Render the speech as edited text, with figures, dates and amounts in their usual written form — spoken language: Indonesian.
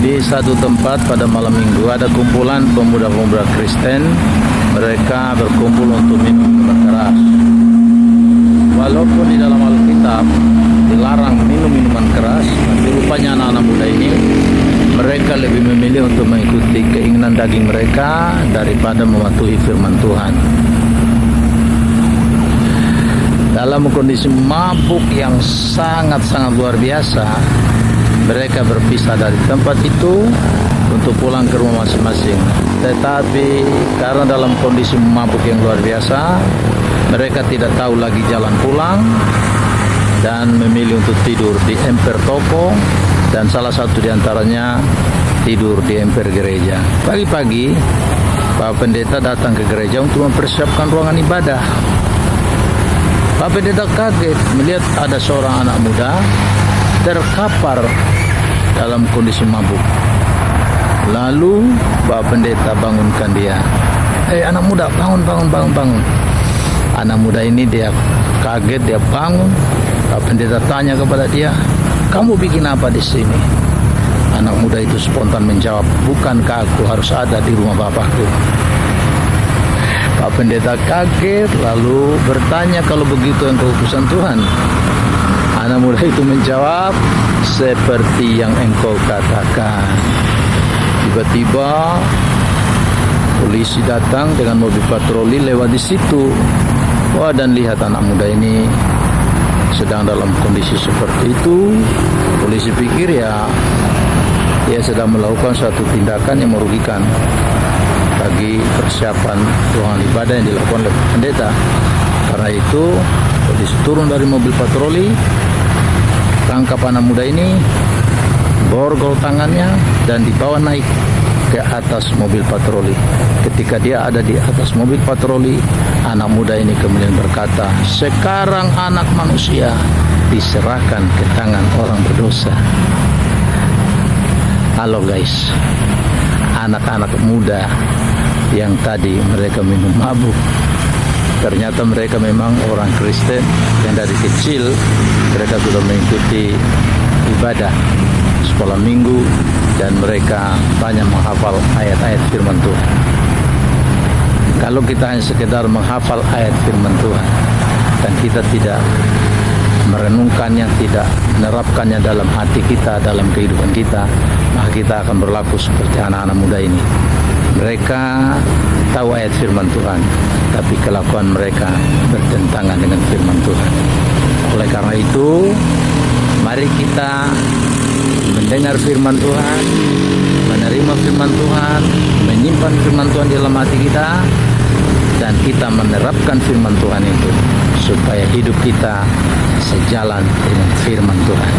Di satu tempat pada malam minggu ada kumpulan pemuda-pemuda Kristen. Mereka berkumpul untuk minum minuman keras. Walaupun di dalam Alkitab dilarang minum minuman keras, tapi rupanya anak-anak muda ini mereka lebih memilih untuk mengikuti keinginan daging mereka daripada mematuhi firman Tuhan. Dalam kondisi mabuk yang sangat-sangat luar biasa, mereka berpisah dari tempat itu untuk pulang ke rumah masing-masing. Tetapi karena dalam kondisi mabuk yang luar biasa, mereka tidak tahu lagi jalan pulang dan memilih untuk tidur di emper toko, dan salah satu di antaranya tidur di emper gereja. Pagi-pagi, Pak Pendeta datang ke gereja untuk mempersiapkan ruangan ibadah. Pak Pendeta kaget melihat ada seorang anak muda terkapar dalam kondisi mabuk. Lalu Pak Pendeta bangunkan dia. Anak muda, bangun. Anak muda ini dia kaget, dia bangun. Pak Pendeta tanya kepada dia, "Kamu bikin apa di sini?" Anak muda itu spontan menjawab, "Bukankah aku harus ada di rumah bapakku?" Pak Pendeta kaget lalu bertanya, "Kalau begitu engkau utusan Tuhan?" Anak muda itu menjawab, "Seperti yang engkau katakan." Tiba-tiba polisi datang dengan mobil patroli lewat di situ. Dan lihat anak muda ini sedang dalam kondisi seperti itu. Polisi pikir dia sedang melakukan suatu tindakan yang merugikan bagi persiapan ruangan ibadah yang dilakukan oleh pendeta. Karena itu polisi turun dari mobil patroli, tangkap anak muda ini, borgol tangannya, dan dibawa naik ke atas mobil patroli. Ketika dia ada di atas mobil patroli, anak muda ini kemudian berkata, "Sekarang anak manusia diserahkan ke tangan orang berdosa." Halo guys, anak-anak muda yang tadi mereka minum mabuk, ternyata mereka memang orang Kristen yang dari kecil mereka sudah mengikuti ibadah sekolah minggu, dan mereka banyak menghafal ayat-ayat firman Tuhan. Kalau kita hanya sekedar menghafal ayat firman Tuhan dan kita tidak merenungkannya, tidak menerapkannya dalam hati kita, dalam kehidupan kita, maka kita akan berlaku seperti anak-anak muda ini. Mereka tahu ayat firman Tuhan, tapi kelakuan mereka bertentangan dengan firman Tuhan. Oleh karena itu, mari kita mendengar firman Tuhan, menerima firman Tuhan, menyimpan firman Tuhan di dalam hati kita, dan kita menerapkan firman Tuhan itu supaya hidup kita sejalan dengan firman Tuhan.